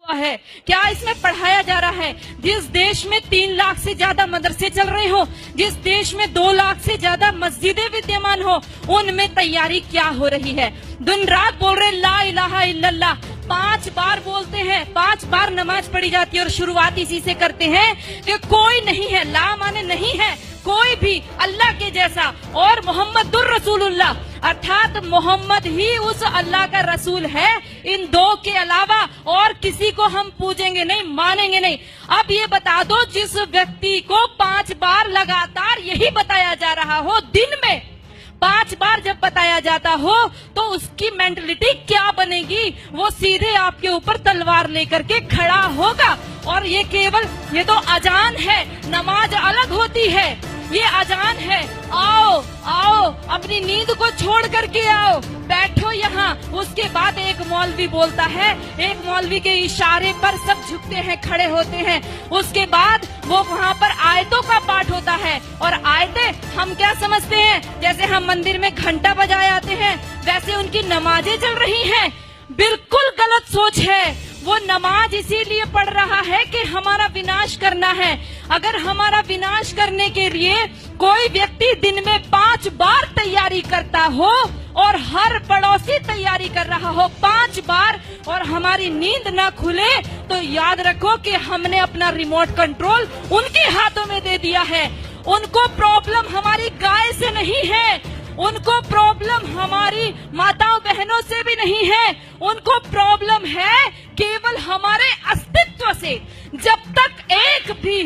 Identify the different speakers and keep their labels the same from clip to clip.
Speaker 1: है, क्या इसमें पढ़ाया जा रहा है? जिस देश में 3 लाख से ज्यादा मदरसे चल रहे हो, जिस देश में 2 लाख से ज्यादा मस्जिदें विद्यमान हो, उनमें तैयारी क्या हो रही है? दिन रात बोल रहे ला इलाहा इल्लल्लाह, 5 बार बोलते हैं, 5 बार नमाज पढ़ी जाती है और शुरुआत इसी से करते हैं कि कोई नहीं है, ला माने नहीं है कोई भी अल्लाह के जैसा, और मोहम्मदुर रसूलुल्लाह अर्थात मोहम्मद ही उस अल्लाह का रसूल है। इन 2 के अलावा और किसी को हम पूजेंगे नहीं, मानेंगे नहीं। अब ये बता दो, जिस व्यक्ति को 5 बार लगातार यही बताया जा रहा हो, दिन में 5 बार जब बताया जाता हो, तो उसकी मेंटलिटी क्या बनेगी? वो सीधे आपके ऊपर तलवार लेकर के खड़ा होगा। और ये केवल, ये तो अजान है, नमाज अलग होती है, ये अजान है। आओ आओ, अपनी नींद को छोड़ करके आओ, बैठो यहाँ। उसके बाद एक मौलवी बोलता है, एक मौलवी के इशारे पर सब झुकते हैं, खड़े होते हैं। उसके बाद वो वहाँ पर आयतों का पाठ होता है, और आयतें हम क्या समझते हैं, जैसे हम मंदिर में घंटा बजाए आते हैं, वैसे उनकी नमाजें चल रही हैं। बिल्कुल गलत सोच है। वो नमाज इसीलिए पढ़ रहा है कि हमारा विनाश करना है। अगर हमारा विनाश करने के लिए कोई व्यक्ति दिन में 5 बार तैयारी करता हो, और हर पड़ोसी तैयारी कर रहा हो 5 बार, और हमारी नींद न खुले, तो याद रखो कि हमने अपना रिमोट कंट्रोल उनके हाथों में दे दिया है। उनको प्रॉब्लम हमारी गाय से नहीं है, उनको प्रॉब्लम हमारी माताओं बहनों से भी नहीं है, उनको प्रॉब्लम है केवल हमारे अस्तित्व से। जब तक एक भी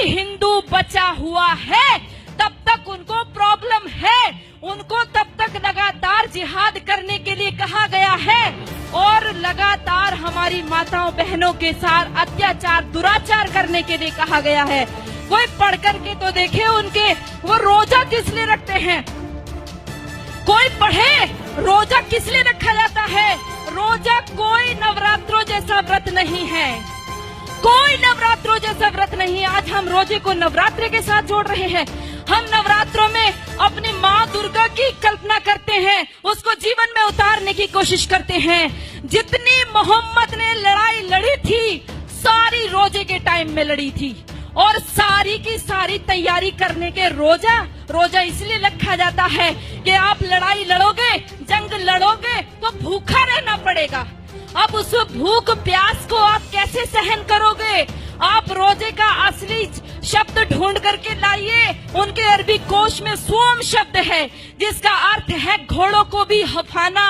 Speaker 1: हिंदू बचा हुआ है, तब तक उनको प्रॉब्लम है। उनको तब तक लगातार जिहाद करने के लिए कहा गया है, और लगातार हमारी माताओं बहनों के साथ अत्याचार दुराचार करने के लिए कहा गया है। कोई पढ़ करके तो देखे उनके, वो रोजा किस लिए रखते हैं? कोई पढ़े रोजा किस लिए रखा जाता है? रोजा कोई नवरात्रों जैसा व्रत नहीं है, कोई नवरात्रों जैसा व्रत नहीं है। आज हम रोजे को नवरात्रे के साथ जोड़ रहे हैं। हम नवरात्रों में अपनी माँ दुर्गा की कल्पना करते हैं, उसको जीवन में उतारने की कोशिश करते हैं। जितनी मोहम्मद ने लड़ाई लड़ी थी, सारी रोजे के टाइम में लड़ी थी, और सारी की सारी तैयारी करने के रोजा इसलिए रखा जाता है कि आप लड़ाई लड़ोगे, जंग लड़ोगे, तो भूखा रहना पड़ेगा। अब उस भूख प्यास को आप कैसे सहन करोगे? आप रोजे का असली शब्द ढूंढ करके लाइए। उनके अरबी कोश में सोम शब्द है, जिसका अर्थ है घोड़ों को भी हफाना,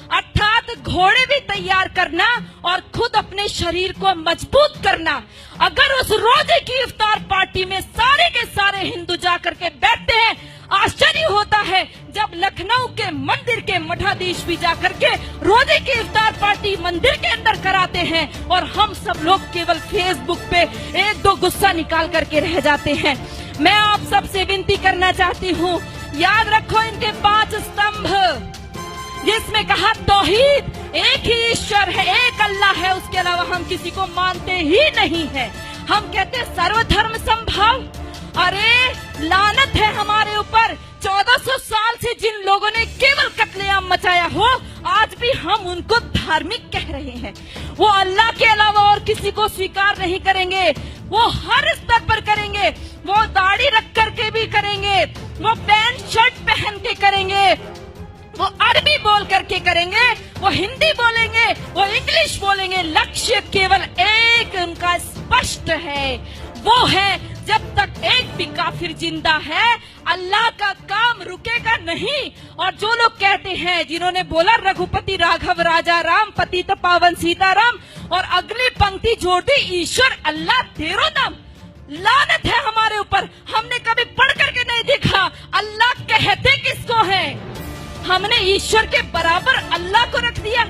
Speaker 1: अर्थात घोड़े भी तैयार करना और खुद अपने शरीर को मजबूत करना। अगर उस रोजे की इफ्तार पार्टी में सारे के सारे हिंदू जाकर के बैठते हैं, आश्चर्य होता है जब लखनऊ के मंदिर के मठाधीश भी जाकर के रोजे की इफ्तार पार्टी मंदिर के अंदर कराते हैं, और हम सब लोग केवल फेसबुक पे 1-2 गुस्सा निकाल करके रह जाते हैं। मैं आप सबसे विनती करना चाहती हूँ, याद रखो इनके 5 स्तंभ, जिसमें कहा तौहीद, एक ही ईश्वर है, एक अल्लाह है, उसके अलावा हम किसी को मानते ही नहीं है। हम कहते हैं सर्वधर्म संभाव। अरे लानत है हमारे ऊपर, 1400 साल से जिन लोगों ने केवल कत्लेआम मचाया हो, आज भी हम उनको धार्मिक कह रहे हैं। वो अल्लाह के अलावा और किसी को स्वीकार नहीं करेंगे। वो हर स्तर पर करेंगे, वो दाढ़ी रख करके भी करेंगे, वो पैंट शर्ट पहन के करेंगे, वो अरबी बोल करके करेंगे, वो हिंदी बोलेंगे, वो इंग्लिश बोलेंगे। लक्ष्य केवल एक उनका स्पष्ट है, वो है जब तक एक भी काफिर जिंदा है, अल्लाह का काम रुकेगा नहीं। और जो लोग कहते हैं, जिन्होंने बोला रघुपति राघव राजा राम, पतित पावन सीताराम, और अगली पंक्ति जोड़ दी ईश्वर अल्लाह तेरो नाम, लानत है हमारे ऊपर। हमने कभी पढ़ करके नहीं देखा अल्लाह कहते किसको है। हमने ईश्वर के बराबर अल्लाह को रख दिया।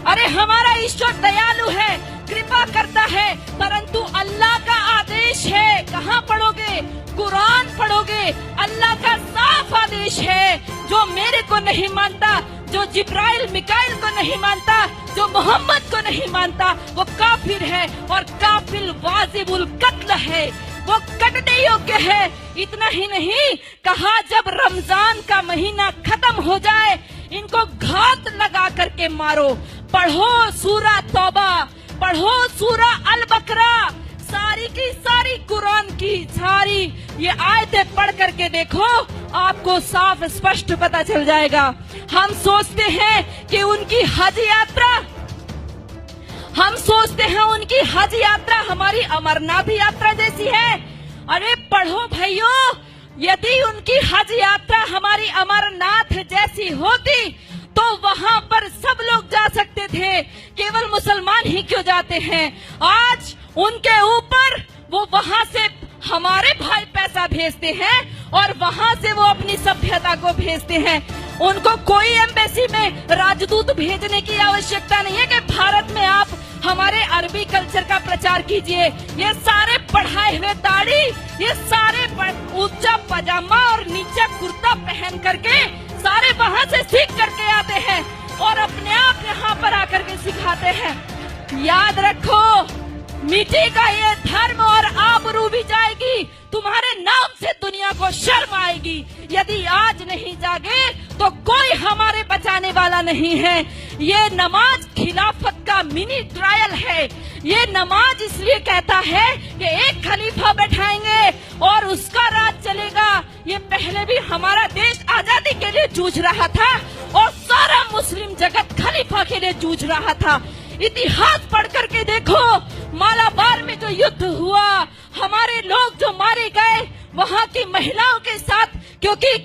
Speaker 1: अरे हमारा ईश्वर दयालु है, कृपा करता है, परंतु अल्लाह का आदेश है। कहाँ पढ़ोगे? कुरान पढ़ोगे। अल्लाह का साफ आदेश है, जो मेरे को नहीं मानता, जो जिब्राइल मिकाइल को नहीं मानता, जो मोहम्मद को नहीं मानता, वो काफिर है, और काफिर वाजिबुल कत्ल है, वो कटने योग्य है। इतना ही नहीं, कहा जब रमजान का महीना खत्म हो जाए, इनको घात लगा करके मारो। पढ़ो सूरा तौबा, पढ़ो सूरा अल बकरा, सारी की सारी कुरान की सारी ये आयतें पढ़ करके देखो, आपको साफ स्पष्ट पता चल जाएगा। हम सोचते हैं कि उनकी हज यात्रा हमारी अमरनाथ यात्रा जैसी है। अरे पढ़ो भाइयों, यदि उनकी हज यात्रा हमारी अमरनाथ जैसी होती तो वहां पर सब लोग जा सकते थे, केवल मुसलमान ही क्यों जाते हैं? आज उनके ऊपर वो वहां से हमारे भाई पैसा भेजते हैं और वहां से वो अपनी सभ्यता को भेजते हैं। उनको कोई एम्बेसी में राजदूत भेजने की आवश्यकता नहीं है कि भारत में आप हमारे अरबी कल्चर का प्रचार कीजिए। ये सारे पढ़ाए हुए दाढ़ी, ये सारे ऊंचा पजामा और नीचा कुर्ता पहन करके सारे वहां से सीख करके आते हैं और अपने आप यहाँ पर आकर के सिखाते हैं। याद रखो, मिटेगा ये धर्म और आबरू भी जाएगी, तुम्हारे नाम से दुनिया को शर्म आएगी। यदि आज नहीं जागे तो कोई हमारे बचाने वाला नहीं है। ये नमाज खिलाफत का मिनी ट्रायल है। ये नमाज इसलिए कहता है कि एक खलीफा बैठाएंगे और उसका राज चलेगा। ये पहले भी हमारा देश आजादी के लिए जूझ रहा था और सारा मुस्लिम जगत खलीफा के लिए जूझ रहा था। इतिहास पढ़ करके देखो, मालाबार में जो युद्ध हुआ, हमारे लोग जो मारे गए वहाँ की महिलाओं के साथ, क्योंकि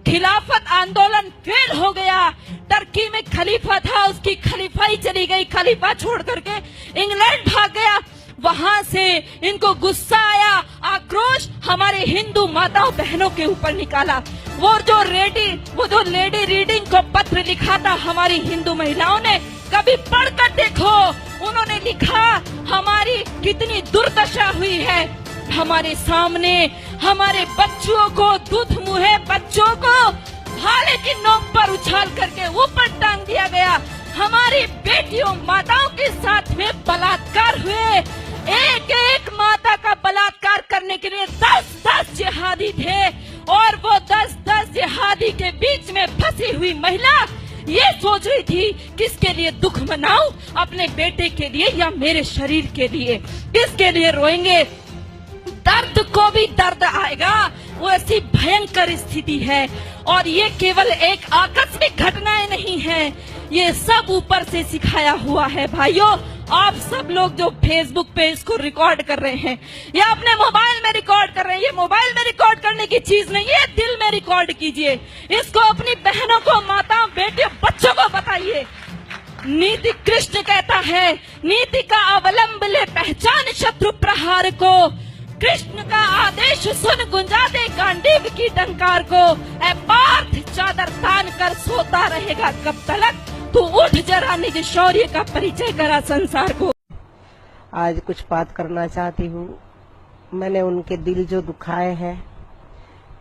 Speaker 1: खिलाफत आंदोलन फेल हो गया। टर्की में खलीफा था, उसकी खलीफाई चली गई, खलीफा छोड़ करके इंग्लैंड भाग गया। वहाँ से इनको गुस्सा आया, आक्रोश हमारे हिंदू माताओं बहनों के ऊपर निकाला। वो जो लेडी रीडिंग को पत्र लिखा था हमारी हिंदू महिलाओं ने, कभी पढ़कर देखो, उन्होंने लिखा हमारी कितनी दुर्दशा हुई है। हमारे सामने हमारे बच्चों को, दूध मुहे बच्चों को भाले की नोक पर उछाल करके ऊपर टांग दिया गया। हमारी बेटियों, माताओं के साथ में बलात्कार हुए। एक एक माता का बलात्कार करने के लिए 10-10 जिहादी थे और वो 10-10 जिहादी के बीच में फंसी हुई महिला ये सोच रही थी किसके लिए दुख मनाऊं, अपने बेटे के लिए या मेरे शरीर के लिए, किसके लिए रोएंगे। दर्द को भी दर्द आएगा, वो ऐसी भयंकर स्थिति है। और ये केवल एक आकस्मिक घटनाएं नहीं है, ये सब ऊपर से सिखाया हुआ है। भाइयों, आप सब लोग जो फेसबुक पे इसको रिकॉर्ड कर रहे हैं या अपने मोबाइल में रिकॉर्ड कर रहे हैं, ये मोबाइल में रिकॉर्ड करने की चीज नहीं है, दिल में रिकॉर्ड कीजिए। इसको अपनी बहनों को, माताओं, बेटियों, बच्चों को बताइए। नीति कृष्ण कहता है, नीति का अवलंब ले पहचान शत्रु प्रहार को। कृष्ण का आदेश सुन गुंजा दे गांडीव की डंकार को। ऐ पार्थ चादर तान कर सोता रहेगा कब तलक, तू उठ जरा निज शौर्य का परिचय करा संसार को।
Speaker 2: आज कुछ बात करना चाहती हूँ। मैंने उनके दिल जो दुखाए हैं,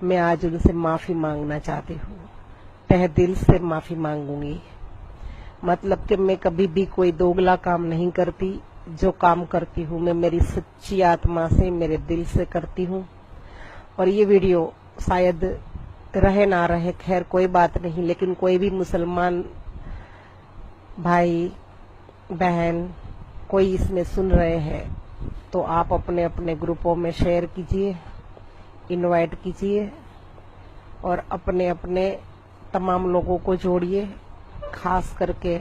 Speaker 2: मैं आज उनसे माफी मांगना चाहती हूँ। तहे दिल से माफी मांगूंगी। मतलब कि मैं कभी भी कोई दोगला काम नहीं करती। जो काम करती हूँ मैं मेरी सच्ची आत्मा से, मेरे दिल से करती हूँ। और ये वीडियो शायद रहे ना रहे, खैर कोई बात नहीं, लेकिन कोई भी मुसलमान भाई बहन कोई इसमें सुन रहे हैं तो आप अपने अपने ग्रुपों में शेयर कीजिए, इनवाइट कीजिए और अपने अपने तमाम लोगों को जोड़िए। खास करके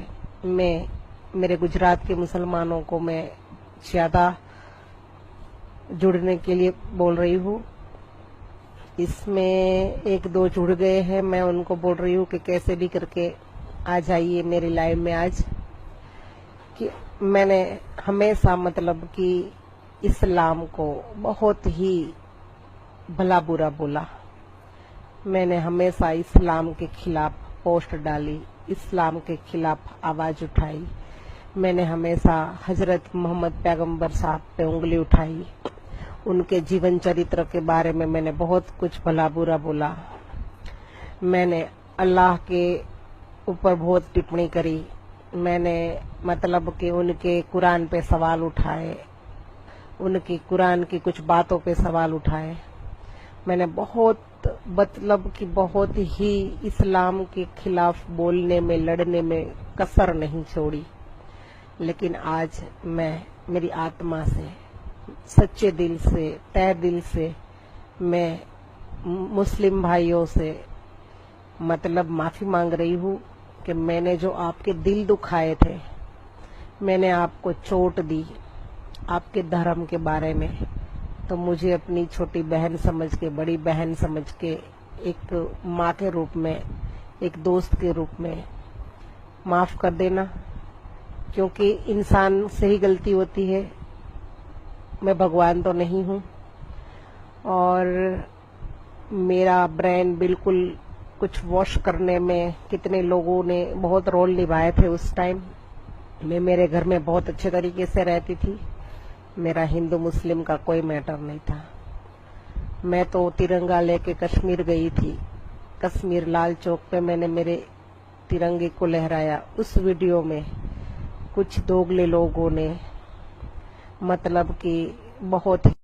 Speaker 2: मैं मेरे गुजरात के मुसलमानों को मैं ज्यादा जुड़ने के लिए बोल रही हूँ। इसमें एक दो जुड़ गए हैं, मैं उनको बोल रही हूँ कि कैसे भी करके आ जाइए मेरी लाइव में आज। कि मैंने हमेशा मतलब कि इस्लाम को बहुत ही भला बुरा बोला। मैंने हमेशा इस्लाम के खिलाफ पोस्ट डाली, इस्लाम के खिलाफ आवाज उठाई। मैंने हमेशा हजरत मोहम्मद पैगंबर साहब पे उंगली उठाई। उनके जीवन चरित्र के बारे में मैंने बहुत कुछ भला बुरा बोला। मैंने अल्लाह के ऊपर बहुत टिप्पणी करी। मैंने मतलब कि उनके कुरान पे सवाल उठाए, उनकी कुरान की कुछ बातों पे सवाल उठाए। मैंने बहुत मतलब कि बहुत ही इस्लाम के खिलाफ बोलने में, लड़ने में कसर नहीं छोड़ी। लेकिन आज मैं मेरी आत्मा से, सच्चे दिल से, तहे दिल से मैं मुस्लिम भाइयों से मतलब माफी मांग रही हूँ कि मैंने जो आपके दिल दुखाए थे, मैंने आपको चोट दी आपके धर्म के बारे में, तो मुझे अपनी छोटी बहन समझ के, बड़ी बहन समझ के, एक माँ के रूप में, एक दोस्त के रूप में माफ कर देना, क्योंकि इंसान से ही गलती होती है। मैं भगवान तो नहीं हूँ और मेरा ब्रेन बिल्कुल कुछ वॉश करने में कितने लोगों ने बहुत रोल निभाए थे। उस टाइम मैं मेरे घर में बहुत अच्छे तरीके से रहती थी, मेरा हिंदू मुस्लिम का कोई मैटर नहीं था। मैं तो तिरंगा लेके कश्मीर गई थी, कश्मीर लाल चौक पे मैंने मेरे तिरंगे को लहराया। उस वीडियो में कुछ दोगले लोगों ने मतलब कि बहुत